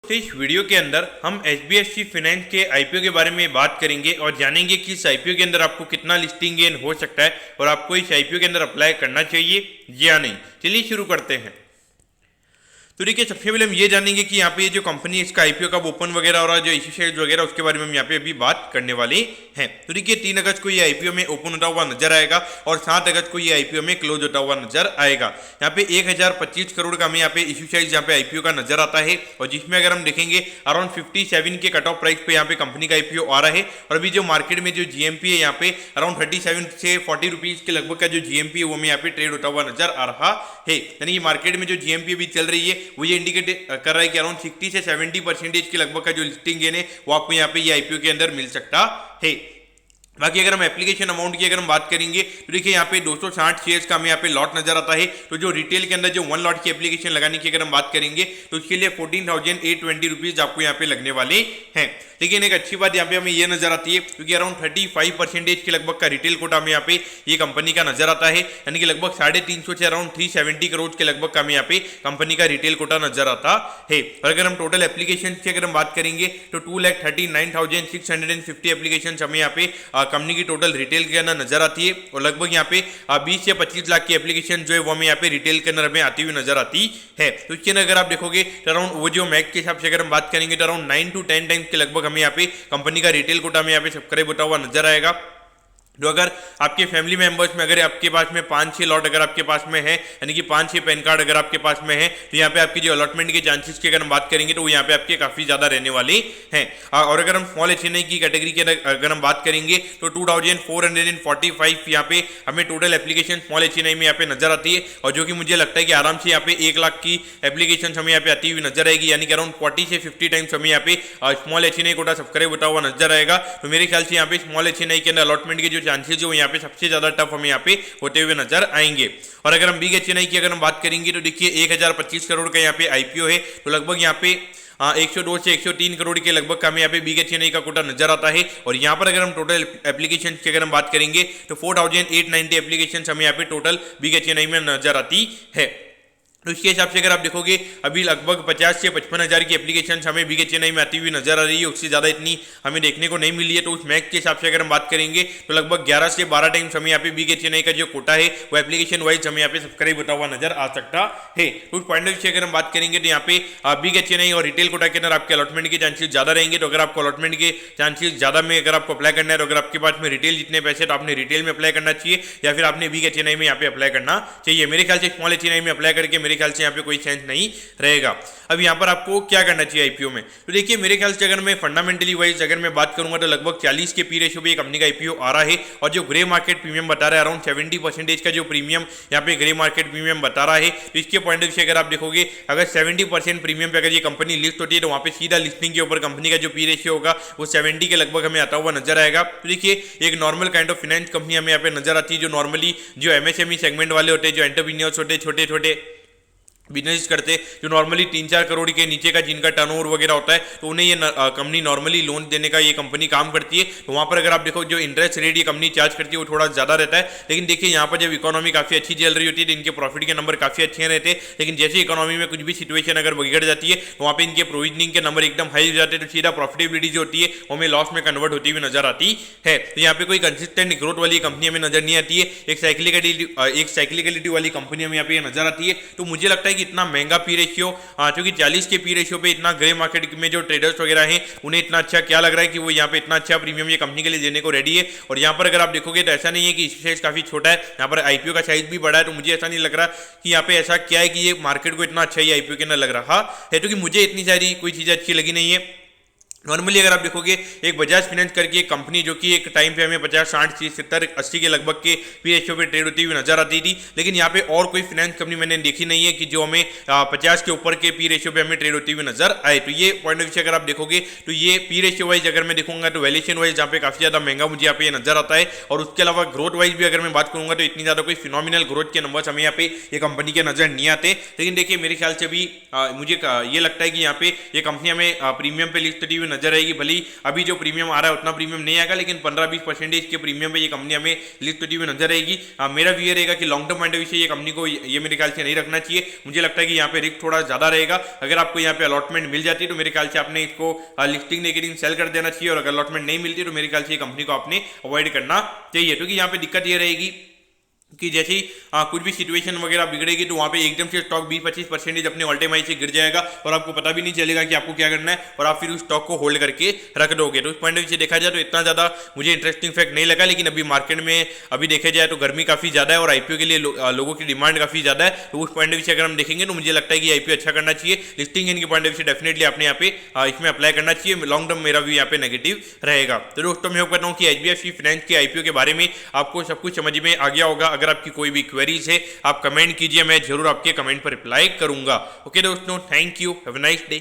तो इस वीडियो के अंदर हम एचडीएफसी फाइनेंस के आईपीओ के बारे में बात करेंगे और जानेंगे कि इस आईपीओ के अंदर आपको कितना लिस्टिंग गेन हो सकता है और आपको इस आईपीओ के अंदर अप्लाई करना चाहिए या नहीं। चलिए शुरू करते हैं। तो देखिए, सबसे पहले हम ये जानेंगे कि यहाँ पे ये जो कंपनी इसका आईपीओ कब ओपन वगैरह और जो इश्यू शेयर वगैरह उसके बारे में हम यहाँ पे अभी बात करने वाले हैं। तो देखिए, 3 अगस्त को ये आईपीओ में ओपन होता हुआ नजर आएगा और 7 अगस्त को ये आईपीओ में क्लोज होता हुआ नजर आएगा। यहाँ पे 1025 करोड़ का हमें यहाँ पे इश्यू शेयर यहाँ पे आईपीओ का नजर आता है और जिसमें अगर हम देखेंगे अराउंड 57 के कट ऑफ प्राइस पे यहाँ पे कंपनी का आईपीओ आ रहा है और अभी जो मार्केट में जो जीएमपी है यहाँ पे अराउंड 37 से 40 रुपीज के लगभग का जो जीएमपी है वो हमें यहाँ पे ट्रेड होता हुआ नजर आ रहा है। यानी कि मार्केट में जो जीएमपी अभी चल रही है वो ये इंडिकेट कर रहा है कि अराउंड 60 से 70% के लगभग का जो लिस्टिंग गेन है वो आपको यहाँ पे ये आईपीओ के अंदर मिल सकता है। बाकी अगर हम एप्लीकेशन अमाउंट की अगर हम बात करेंगे तो देखिए यहाँ पे 260 शेयर्स का हमें यहाँ पे लॉट नजर आता है। तो जो रिटेल के अंदर जो 1 लॉट की एप्लीकेशन लगाने की अगर हम बात करेंगे तो उसके लिए 14,820 रुपीज आपको यहाँ पे लगने वाले हैं। लेकिन एक अच्छी बात यहाँ पे हमें ये नजर आती है क्योंकि अराउंड 35% के लगभग का रिटेल कोटा में यहाँ पे ये कंपनी का नजर आता है। यानी कि लगभग 350 से अराउंड 370 करोड़ के लगभग का हमें यहाँ पे कंपनी का रिटेल कोटा नजर आता है। और अगर हम टोटल एप्लीकेशन की अगर हम बात करेंगे तो 2,39,650 एप्लीकेशन हमें यहाँ पे कंपनी की टोटल रिटेल के अंदर नजर आती है और लगभग यहाँ पे 20 से 25 लाख की एप्लीकेशन जो है वो हमें यहाँ पे रिटेल के अंदर हमें आती हुई नजर आती है। तो इसके अंदर अगर आप देखोगे तो अराउंड वो जो मैक के हिसाब से अगर हम बात करेंगे तो अराउंड 9 to 10 टाइम्स के लगभग हमें यहाँ पे कंपनी का रिटेल कोटा में यहाँ पे सब्सक्राइब होता हुआ नजर आएगा। तो अगर आपके फैमिली मेंबर्स में अगर आपके पास में 5-6 लॉट अगर आपके पास में है यानी कि 5-6 पैन कार्ड अगर आपके पास में है तो यहाँ पे आपकी जो अलॉटमेंट के चांसेस की अगर हम बात करेंगे तो वो यहाँ पे आपके काफी ज्यादा रहने वाले हैं। और अगर हम स्मॉल एचएनआई की कैटेगरी के अगर हम बात करेंगे तो 2445 यहाँ पे हमें टोटल एप्लीकेशन स्मॉल एचएनआई में यहाँ पे नजर आती है और जो कि मुझे लगता है कि आराम से यहाँ पे 1 लाख की एप्लीकेशन हमें यहाँ पे आती हुई नजर आएगी। यानी कि अराउंड 40 से 50 टाइम्स हमें यहाँ पे स्मॉल एचएनआई कोटा सब्सक्राइब होता हुआ नजर आएगा। तो मेरे ख्याल से यहाँ पे स्मॉल एचएनआई के अंदर अलॉटमेंट के जो चांसेस जो यहाँ पे सबसे ज्यादा टफ हमें यहाँ पे होते हुए नजर आएंगे। और अगर हम बिग एचएनआई की अगर हम बात करेंगे तो देखिए 1025 करोड़ का यहाँ पे आईपीओ है। तो लगभग यहाँ पे 102 से 103 करोड़ के लगभग का हमें यहाँ पे बिग एचएनआई का कोटा नजर आता है। और यहाँ पर अगर हम टोटल एप्लीकेशन की अगर हम बात करेंगे तो 4890 एप्लीकेशन हमें यहाँ पे टोटल बिग एचएनआई में नजर आती है। तो इसके हिसाब से अगर आप देखोगे अभी लगभग 50 से 55 हज़ार की एप्लीकेशन हमें बिग एचएनआई में आती हुई नजर आ रही है। उससे ज़्यादा इतनी हमें देखने को नहीं मिली है। तो उस मैक के हिसाब से अगर हम बात करेंगे तो लगभग 11 से 12 टाइम्स हमें यहाँ पे बिग एचएनआई का जो कोटा है वो एप्लीकेशन वाइज हमें यहाँ पे सब्सक्राइब होता हुआ नजर आ सकता है। तो उस पॉइंट ऑफ व्यू से अगर हम बात करेंगे तो यहाँ पे बिग एचएनआई और रिटेल कोटा के अंदर आपके अलॉटमेंट के चांसेस ज्यादा रहेंगे। तो अगर आपको अलॉटमेंट के चांसेस ज्यादा में अगर आपको अप्लाई करना है तो अगर आपके पास में रिटेल जितने पैसे तो आपने रिटेल में अप्लाई करना चाहिए या फिर आपने बिग एचएनआई में यहाँ पे अप्लाई करना चाहिए। मेरे ख्याल से स्मॉल एचएनआई में अप्लाई करके मेरे ख्याल से यहाँ पे कोई नहीं रहेगा। अब यहां पर आपको क्या करना चाहिए आईपीओ में, तो देखिए मेरे ख्याल से अगर मैं फंडामेंटली वाइज अगर मैं बात करूंगा तो लगभग 40 के पी रेशियो पे कंपनी का आईपीओ आ रहा है और जो ग्रे मार्केट प्रीमियम बता रहा है अराउंड 70% का जो प्रीमियम यहां पे ग्रे मार्केट प्रीमियम बता रहा है। तो इसके पॉइंट ऑफ व्यू से अगर आप देखोगे अगर 70% प्रीमियम पे अगर ये कंपनी लिस्ट होती है तो वहां पे सीधा लिस्टिंग के ऊपर कंपनी का जो पी रेशियो होगा वो 70 के लगभग हमें आता हुआ नजर आएगा। तो देखिए एक normal kind of finance company हमें यहाँ पे नजर आती है जो नॉर्मली जो एमएसएमई सेगमेंट वाले होते हैं, जो एंटरप्रेन्योर्स होते हैं, छोटे छोटे बिजनेस करते जो नॉर्मली 3-4 करोड़ के नीचे का जिनका टर्नओवर वगैरह होता है तो उन्हें ये कंपनी नॉर्मली लोन देने का ये कंपनी काम करती है। तो वहां पर अगर आप देखो जो इंटरेस्ट रेट ये कंपनी चार्ज करती है वो थोड़ा ज्यादा रहता है। लेकिन देखिए यहाँ पर जब इकोनॉमी काफी अच्छी चल रही होती है तो इनके प्रॉफिट के नंबर काफी अच्छे रहते हैं। लेकिन जैसे इकोनॉमी में कुछ भी सिचुएशन अगर बिगड़ जाती है तो वहाँ पे इनके प्रोविजनिंग के नंबर एकदम हाई हो जाते हैं। तो सीधा प्रॉफिटेबिलिटी जो होती है वो हमें लॉस में कन्वर्ट होती हुई नजर आती है। तो यहाँ पे कोई कंसिस्टेंट ग्रोथ वाली कंपनी हमें नजर नहीं आती है। एक साइक्लिकलिटी वाली कंपनी हमें यहाँ पे नजर आती है। तो मुझे लगता है कि इतना महंगा पी रेशियो क्योंकि 40 के पी रेशियो पे इतना ग्रे मार्केट में जो ट्रेडर्स वगैरह हैं उन्हें इतना अच्छा क्या लग रहा है कि वो यहाँ पे इतना अच्छा प्रीमियम ये कंपनी के लिए देने को रेडी है। और यहाँ पर अगर आप देखोगे तो ऐसा नहीं है कि साइज काफी छोटा है, यहाँ पर आईपीओ का साइज भी बड़ा है। तो मुझे ऐसा नहीं लग रहा कि यहाँ पे ऐसा क्या है कि ये मार्केट को इतना अच्छा ही आईपीओ के अंदर लग रहा है। क्योंकि मुझे इतनी सारी कोई चीजें अच्छी लगी नहीं है। नॉर्मली अगर आप देखोगे एक बजाज फाइनेंस करके एक कंपनी जो कि एक टाइम पे हमें 50, 60, 70, 80 के लगभग के पी रेशियो पे ट्रेड होती हुई नजर आती थी। लेकिन यहाँ पे और कोई फाइनेंस कंपनी मैंने देखी नहीं है कि जो हमें 50 के ऊपर के पी रेशियो पे हमें ट्रेड होती हुई नजर आए। तो ये पॉइंट ऑफ व्यू से अगर आप देखोगे तो ये पी रेशियो वाइज अगर मैं देखूंगा तो वैल्यूएशन वाइज यहाँ पे काफी ज्यादा महंगा मुझे यहाँ पे नजर आता है। और उसके अलावा ग्रोथ वाइज भी अगर मैं बात करूंगा तो इतनी ज्यादा कोई फिनोमिनल ग्रोथ के नंबर हमें यहाँ पे ये कंपनी के नजर नहीं आते। लेकिन देखिए मेरे ख्याल से भी मुझे ये लगता है कि यहाँ पे ये कंपनी हमें प्रीमियम पे लिस्ट होती हुई नजर आएगी। भले ही अभी जो प्रीमियम आ रहा है उतना प्रीमियम नहीं आएगा, लेकिन 15-20% के प्रीमियम पे ये कंपनी हमें लिस्ट होती हुई नजर आएगी। मेरा व्यू रहेगा कि long term point of view से ये कंपनी को ये मेरे ख्याल से नहीं रखना चाहिए। मुझे लगता है कि यहाँ पे रिस्क थोड़ा ज्यादा रहेगा। अगर आपको यहाँ पे अलॉटमेंट मिल जाती है तो मेरे ख्याल से आपने इसको लिस्टिंग के दिन सेल कर देना चाहिए, और अगर अलॉटमेंट नहीं मिलती तो मेरे ख्याल से कंपनी को आपने अवॉइड करना चाहिए। क्योंकि यहाँ पे दिक्कत ये रहेगी कि जैसे ही कुछ भी सिचुएशन वगैरह बिगड़ेगी तो वहाँ पे एकदम से स्टॉक 20-25% अपने ऑल टाइम हाई से गिर जाएगा और आपको पता भी नहीं चलेगा कि आपको क्या करना है, और आप फिर उस स्टॉक को होल्ड करके रख दोगे। तो उस पॉइंट ऑफ व्यू से देखा जाए तो इतना ज़्यादा मुझे इंटरेस्टिंग फैक्ट नहीं लगा। लेकिन अभी मार्केट में अभी देखा जाए तो गर्मी काफ़ी ज़्यादा है और आईपीओ के लिए लोगों की डिमांड काफ़ी ज़्यादा है। तो उस पॉइंट ऑफ व्यू से अगर हम देखेंगे तो मुझे लगता है कि आईपीओ अच्छा करना चाहिए। लिस्टिंग इनके पॉइंट ऑफ व्यू से डेफिनेटली आपने यहाँ पे इसमें अप्लाई करना चाहिए। लॉन्ग टर्म मेरा व्यू यहाँ पे नेगेटिव रहेगा। तो दोस्तों मैं होप करता हूँ कि एचडीएफसी फाइनेंस के आईपीओ के बारे में आपको सब कुछ समझ में आ गया होगा। अगर आपकी कोई भी क्वेरीज है आप कमेंट कीजिए, मैं जरूर आपके कमेंट पर रिप्लाई करूंगा। ओके दोस्तों, thank you, have a nice day.